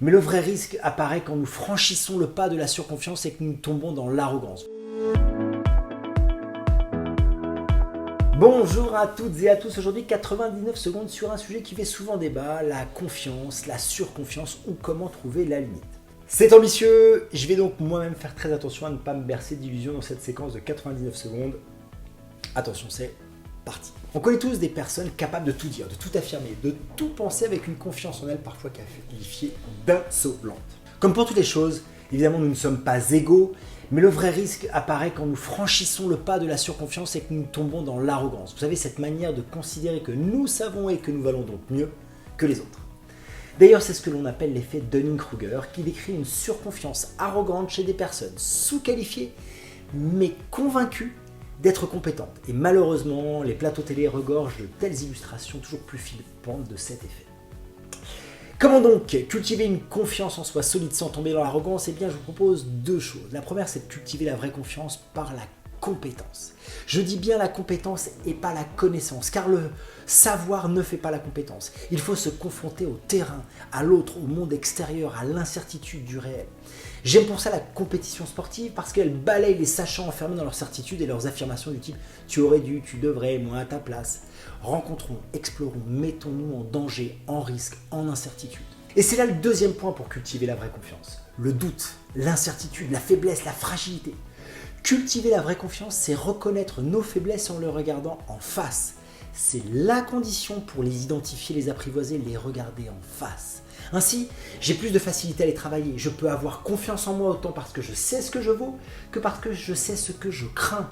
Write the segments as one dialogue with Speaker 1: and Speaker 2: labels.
Speaker 1: Mais le vrai risque apparaît quand nous franchissons le pas de la surconfiance et que nous tombons dans l'arrogance. Bonjour à toutes et à tous, aujourd'hui 99 secondes sur un sujet qui fait souvent débat, la confiance, la surconfiance ou comment trouver la limite. C'est ambitieux, je vais donc moi-même faire très attention à ne pas me bercer d'illusions dans cette séquence de 99 secondes. Attention, c'est parti. On connaît tous des personnes capables de tout dire, de tout affirmer, de tout penser avec une confiance en elles parfois qualifiée d'insolente. Comme pour toutes les choses, évidemment nous ne sommes pas égaux, mais le vrai risque apparaît quand nous franchissons le pas de la surconfiance et que nous tombons dans l'arrogance. Vous savez, cette manière de considérer que nous savons et que nous valons donc mieux que les autres. D'ailleurs, c'est ce que l'on appelle l'effet Dunning-Kruger, qui décrit une surconfiance arrogante chez des personnes sous-qualifiées, mais convaincues d'être compétentes. Et malheureusement, les plateaux télé regorgent de telles illustrations toujours plus flippantes de cet effet. Comment donc cultiver une confiance en soi solide sans tomber dans l'arrogance? Eh bien, je vous propose deux choses. La première, c'est de cultiver la vraie confiance par la compétence. Je dis bien la compétence et pas la connaissance, car le savoir ne fait pas la compétence. Il faut se confronter au terrain, à l'autre, au monde extérieur, à l'incertitude du réel. J'aime pour ça la compétition sportive parce qu'elle balaye les sachants enfermés dans leurs certitudes et leurs affirmations du type « tu aurais dû, tu devrais, moi à ta place ». Rencontrons, explorons, mettons-nous en danger, en risque, en incertitude. Et c'est là le deuxième point pour cultiver la vraie confiance. Le doute, l'incertitude, la faiblesse, la fragilité. Cultiver la vraie confiance, c'est reconnaître nos faiblesses en les regardant en face. C'est la condition pour les identifier, les apprivoiser, les regarder en face. Ainsi, j'ai plus de facilité à les travailler. Je peux avoir confiance en moi autant parce que je sais ce que je vaux que parce que je sais ce que je crains.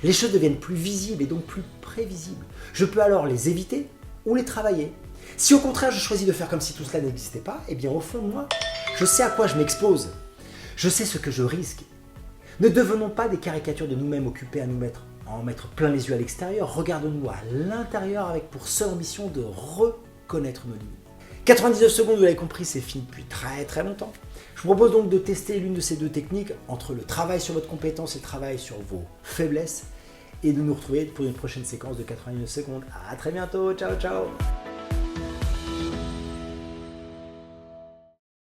Speaker 1: Les choses deviennent plus visibles et donc plus prévisibles. Je peux alors les éviter ou les travailler. Si au contraire je choisis de faire comme si tout cela n'existait pas, eh bien au fond de moi, je sais à quoi je m'expose. Je sais ce que je risque. Ne devenons pas des caricatures de nous-mêmes occupées à en mettre plein les yeux à l'extérieur. Regardons-nous à l'intérieur avec pour seule ambition de reconnaître nos limites. 99 secondes, vous l'avez compris, c'est fini depuis très longtemps. Je vous propose donc de tester l'une de ces deux techniques entre le travail sur votre compétence et le travail sur vos faiblesses et de nous retrouver pour une prochaine séquence de 99 secondes. À très bientôt, ciao ciao.